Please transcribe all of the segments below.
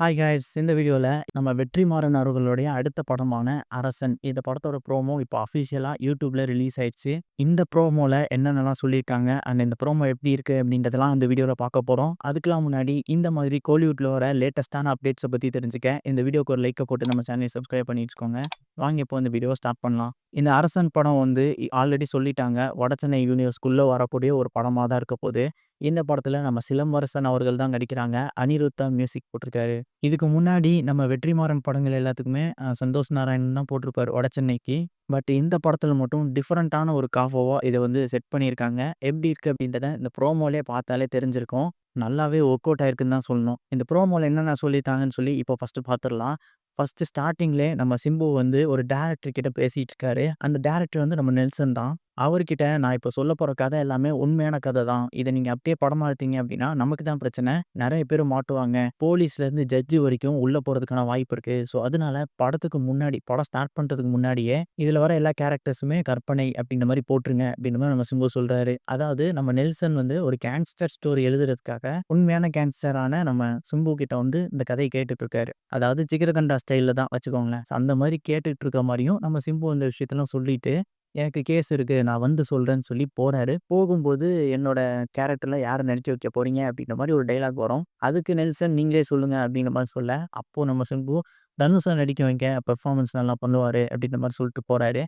Hi guys, இந்த வீடியோவில் நம்ம வெற்றிமாறன் அவர்களுடைய அடுத்த படமான அரசன் இந்த படத்தோட ப்ரோமோ இப்போ அஃபிஷியலாக யூடியூப்ல ரிலீஸ் ஆயிடுச்சு. இந்த ப்ரோமோவில் என்னென்னலாம் சொல்லியிருக்காங்க அண்ட் இந்த ப்ரோமோ எப்படி இருக்குது அப்படின்றதெல்லாம் இந்த வீடியோவில் பார்க்க போகிறோம். அதுக்கெல்லாம் முன்னாடி இந்த மாதிரி கோலிவுட்டில் வர லேட்டஸ்ட்டான அப்டேட்ஸை பற்றி தெரிஞ்சுக்க இந்த வீடியோக்கு ஒரு லைக்கை போட்டு நம்ம சேனலை சப்ஸ்கிரைப் பண்ணி வச்சுக்கோங்க. வாங்க இப்போ இந்த வீடியோ ஸ்டார்ட் பண்ணலாம். இந்த அரசன் படம் வந்து ஆல்ரெடி சொல்லிட்டாங்க, வடசென்னை யூனிவர்ஸ்குள்ளே வரக்கூடிய ஒரு படமாக தான் இருக்க போகுது. இந்த படத்தில் நம்ம சிலம்பரசன் அவர்கள் தான் நடிக்கிறாங்க. அனிருத்தா மியூசிக் போட்டிருக்காரு. இதுக்கு முன்னாடி நம்ம வெற்றிமாறன் படங்கள் எல்லாத்துக்குமே சந்தோஷ் நாராயணன் தான் போட்டிருப்பாரு வடசென்னைக்கு. பட் இந்த படத்துல மட்டும் டிஃபரண்டான ஒரு காம்போவா இத வந்து செட் பண்ணியிருக்காங்க. எப்படி இருக்கு அப்படின்றத இந்த ப்ரோமோலயே பார்த்தாலே தெரிஞ்சிருக்கும். நல்லாவே ஒர்க் அவுட் ஆயிருக்குன்னு தான் சொல்லணும். இந்த ப்ரோமோல என்னென்ன சொல்லியிருக்காங்கன்னு சொல்லி இப்போ ஃபர்ஸ்ட் பார்த்துடலாம். ஃபர்ஸ்ட் ஸ்டார்ட்டிங்லயே நம்ம சிம்பு வந்து ஒரு டைரக்டர் கிட்ட பேசிட்டு இருக்காரு. அந்த டைரக்டர் வந்து நம்ம நெல்சன் தான். அவர்கிட்ட நான் இப்போ சொல்லப் போற கதை எல்லாமே உண்மையான கதை தான். இத நீங்க அப்படியே படமா எடுத்தீங்க அப்படின்னா நமக்கு தான் பிரச்சனை. நெறைய பேர் மாட்டுவாங்க. போலீஸ்லேருந்து ஜட்ஜு வரைக்கும் உள்ள போறதுக்கான வாய்ப்பு இருக்கு. ஸோ அதனால படத்துக்கு முன்னாடி படம் ஸ்டார்ட் பண்றதுக்கு முன்னாடியே இதுல வர எல்லா கேரக்டர்ஸுமே கற்பனை அப்படின்ற மாரி போட்டுருங்க அப்படின்ற மாரி நம்ம சிம்பு சொல்றாரு. அதாவது நம்ம நெல்சன் வந்து ஒரு கேங்ஸ்டர் ஸ்டோரி எழுதுறதுக்காக உண்மையான கேங்ஸ்டரான நம்ம சிம்பு கிட்ட வந்து இந்த கதைய கேட்டுட்டு இருக்காரு. அதாவது ஜிகர்தண்டா ஸ்டைல்ல தான் வச்சுக்கோங்களேன். அந்த மாரி கேட்டுட்டு இருக்க மாரியும் நம்ம சிம்பு இந்த விஷயத்தெல்லாம் சொல்லிட்டு எனக்கு கேஸ் இருக்கு. நான் வந்து சொல்றேன்னு சொல்லி போறாரு. போகும்போது என்னோட கேரக்டர்ல யார நடிச்சு வைக்க போறீங்க? அப்படின்ற மாரி ஒரு டயலாக் வரும். அதுக்கு நெல்சன் நீங்களே சொல்லுங்க அப்படின்ற மாரி சொல்ல, அப்போ நம்ம சிம்பு தனுஷ நடிக்க வைங்க. பெர்ஃபார்மன்ஸ் நல்லா பண்ணுவாரு அப்படின்ற மாரி சொல்லிட்டு போறாரு.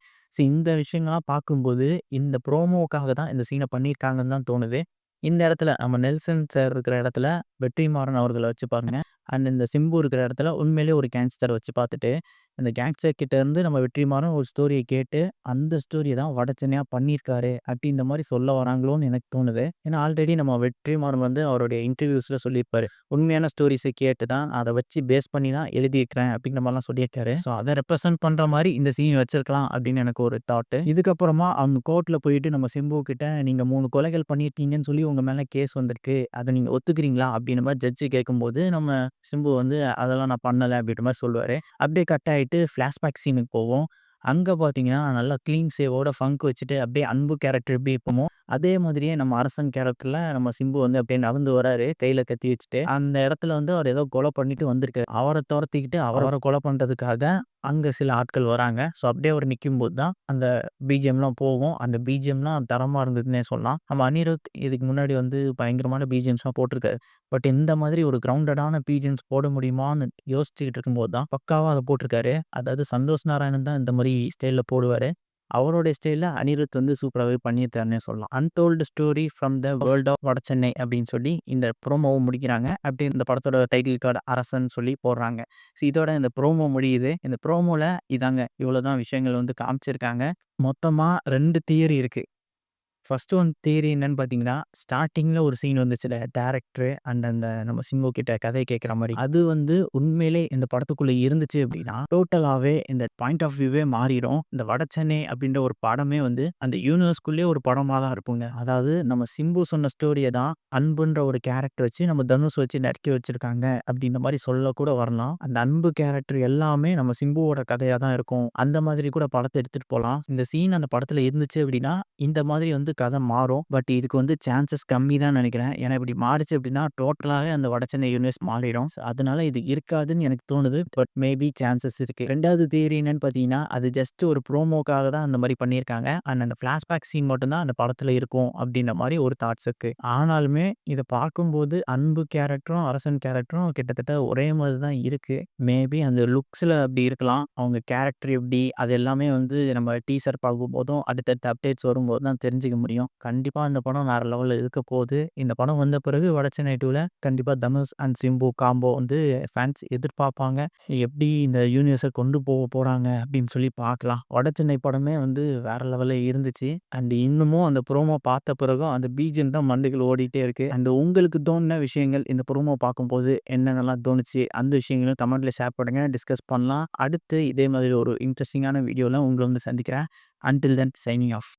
இந்த விஷயங்கள்லாம் பார்க்கும்போது இந்த ப்ரோமோக்காக தான் இந்த சீன பண்ணியிருக்காங்கன்னு தான் தோணுது. இந்த இடத்துல நம்ம நெல்சன் சார் இருக்கிற இடத்துல வெற்றிமாறன் அவர்கள வச்சு பாருங்க. அண்ட் இந்த சிம்பு இருக்கிற இடத்துல உண்மையிலேயே ஒரு கேங்ஸ்டர வச்சு பார்த்துட்டு, அந்த கேங்ஸ்டர் கிட்ட இருந்து நம்ம வெற்றிமாறன் ஒரு ஸ்டோரிய கேட்டு அந்த ஸ்டோரிய தான் வடச்சென்னையா பண்ணியிருக்காரு அப்படின்ற மாரி சொல்ல வராங்களோன்னு எனக்கு தோணுது. ஏன்னா ஆல்ரெடி நம்ம வெற்றிமாறன் வந்து அவருடைய இன்டர்வியூஸ்ல சொல்லியிருப்பாரு. உண்மையான ஸ்டோரீஸ கேட்டு தான் அத வச்சு பேஸ் பண்ணி தான் எழுதியிருக்கிறேன் அப்படின்ற மாரிலாம் சொல்லியிருக்காரு. ஸோ அத ரெப்ரசென்ட் பண்ற மாரி இந்த சீன் வச்சிருக்கலாம் அப்படின்னு எனக்கு ஒரு தாட்டு. இதுக்கப்புறமா அவங்க கோர்ட்ல போயிட்டு நம்ம சிம்பு கிட்ட நீங்க 3 கொலைகள் பண்ணியிருக்கீங்கன்னு சொல்லி உங்க மேல கேஸ் வந்திருக்கு. அத நீங்க ஒத்துக்கிறீங்களா? அப்படின்ற மாரி ஜட்ஜ் கேட்கும்போது நம்ம சிம்பு வந்து அதெல்லாம் நான் பண்ணல அப்படின்ற மாரி சொல்லுவாரு. அப்படியே கட் ஆயிட்டு ஃபிளாஷ்பேக் சீனுக்கு போவோம். அங்க பார்த்தீங்கன்னா, நல்லா கிளீன் ஷேவோட ஃபங்க் வச்சுட்டு அப்படியே அன்பு கேரக்டர் எப்படி இருப்போமோ, அதே மாதிரியே நம்ம அரசன் கேரக்டர்ல நம்ம சிம்பு வந்து அப்படியே நடந்து வராரு. கையில கத்தி வச்சுட்டு. அந்த இடத்துல வந்து அவர் ஏதோ கொலை பண்ணிட்டு வந்திருக்காரு. அவர தொரத்திக்கிட்டு அவர கொலை பண்றதுக்காக அங்க சில ஆட்கள் வராங்க. ஸோ அப்படியே அவர் நிக்கும்போது தான் அந்த பிஜிஎம்லாம் போகும். அந்த பிஜிஎம்லாம் தரமா இருந்ததுன்னே சொல்லலாம். நம்ம அனிருத் இதுக்கு முன்னாடி வந்து பயங்கரமான பிஜிஎம்ஸ்லாம் போட்டிருக்காரு. பட் இந்த மாதிரி ஒரு கிரவுண்டடான பிஜிஎம்ஸ் போட முடியுமான்னு யோசிச்சுக்கிட்டு இருக்கும்போது தான் பக்காவா அத போட்டிருக்காரு. அதாவது சந்தோஷ் நாராயணன் தான் இந்த மாரி ஸ்டைல்ல போடுவாரு. அவருடைய ஸ்டைல்ல அனிருத் வந்து சூப்பராவே பண்ணியிருக்காருன்னே சொல்லலாம். Untold story from the world of Vadachennai அப்படின்னு சொல்லி இந்த ப்ரோமோவ முடிக்கிறாங்க. அப்படியே இந்த படத்தோட டைட்டில் கார்டு அரசன் சொல்லி போடுறாங்க. ஸோ இதோட இந்த ப்ரோமோ முடியுது. இந்த ப்ரோமோல இதாங்க இவ்வளோதான் விஷயங்கள் வந்து காமிச்சிருக்காங்க. மொத்தமா 2 தியரி இருக்கு. ஃபர்ஸ்ட் ஒன் தியரி என்னன்னு பார்த்தீங்கன்னா, ஸ்டார்ட்டிங்ல ஒரு சீன் வந்துச்சுல்ல, டைரக்டர் அண்ட் அந்த நம்ம சிம்பு கிட்ட கதை கேட்கிற மாரி. அது வந்து உண்மையிலே இந்த படத்துக்குள்ள இருந்துச்சு அப்படின்னா, டோட்டலாவே இந்த பாயிண்ட் ஆஃப் வியூவே மாறிரும். இந்த வடசென்னை அப்படின்ற ஒரு படமே வந்து அந்த யூனிவர்ஸ்குள்ளேயே ஒரு படமா தான் இருக்குங்க. அதாவது நம்ம சிம்பு சொன்ன ஸ்டோரிய தான் அன்புன்ற ஒரு கேரக்டர் வச்சு நம்ம தனுஷ் வச்சு நடிக்க வச்சிருக்காங்க அப்படின்ற மாரி சொல்லக்கூட வரலாம். அந்த அன்பு கேரக்டர் எல்லாமே நம்ம சிம்புவோட கதையா தான் இருக்கும். அந்த மாதிரி கூட படத்த எடுத்துட்டு போலாம். இந்த சீன் அந்த படத்துல இருந்துச்சு அப்படின்னா, இந்த மாதிரி வந்து கதை மாறும். பட் இதுக்கு வந்து சான்சஸ் கம்மி தான் நினைக்கிறேன். ஏன்னா இப்படி மாறுச்சு அப்படின்னா டோட்டலாவே அந்த வடசென்னை யூனிவர்ஸ் மாறிடும். அதனால இது இருக்காதுன்னு எனக்கு தோணுது. பட் மேபி சான்சஸ் இருக்கு. 2வது தியரி என்னன்னு பார்த்தீங்கன்னா, அது ஜஸ்ட் ஒரு ப்ரோமோக்காக தான் அந்த மாரி பண்ணியிருக்காங்க. அண்ட் அந்த ஃபிளாஷ்பேக் சீன் மட்டும் தான் அந்த படத்துல இருக்கும் அப்படின்ற மாரி ஒரு தாட்ஸ் இருக்கு. ஆனாலுமே இத பார்க்கும்போது அன்பு கேரக்டரும், அரசன் கேரக்டரும் கிட்டத்தட்ட ஒரே மாரி தான் இருக்கு. மேபி அந்த லுக்ஸ்ல அப்படி இருக்கலாம். அவங்க கேரக்டர் எப்படி அது எல்லாமே வந்து நம்ம டீசர் பார்க்கும்போதும், அடுத்தடுத்த அப்டேட்ஸ் வரும்போது தான் தெரிஞ்சுக்க முடியும். கண்டிப்பா இந்த படம் வேற லெவல்ல இருக்க போகுது. இந்த படம் வந்த பிறகு வடசென்னை 2ல கண்டிப்பா தனுஷ் அண்ட் சிம்பு காம்போ வந்து ஃபேன்ஸ் எதிர்பார்ப்பாங்க. எப்படி இந்த யூனிவர்ஸ கொண்டு போறாங்க அப்படின்னு சொல்லி பார்க்கலாம். வடசென்னை படமே வந்து வேற லெவல்ல இருந்துச்சு. அண்ட் இன்னமும் அந்த ப்ரோமோ பார்த்த பிறகும் அந்த பிஜிஎம் தான் மண்டைக்குள்ள ஓடிட்டே இருக்கு. அண்ட் உங்களுக்கு தோணுன விஷயங்கள் இந்த ப்ரோமோ பார்க்கும்போது என்னென்னலாம் தோணுச்சு? அந்த விஷயங்களும் கமெண்ட்ல ஷேர் பண்ணுங்க. டிஸ்கஸ் பண்ணலாம். அடுத்து இதே மாதிரி ஒரு இன்ட்ரஸ்டிங்கான வீடியோல உங்கள வந்து சந்திக்கிறேன். Until then signing off.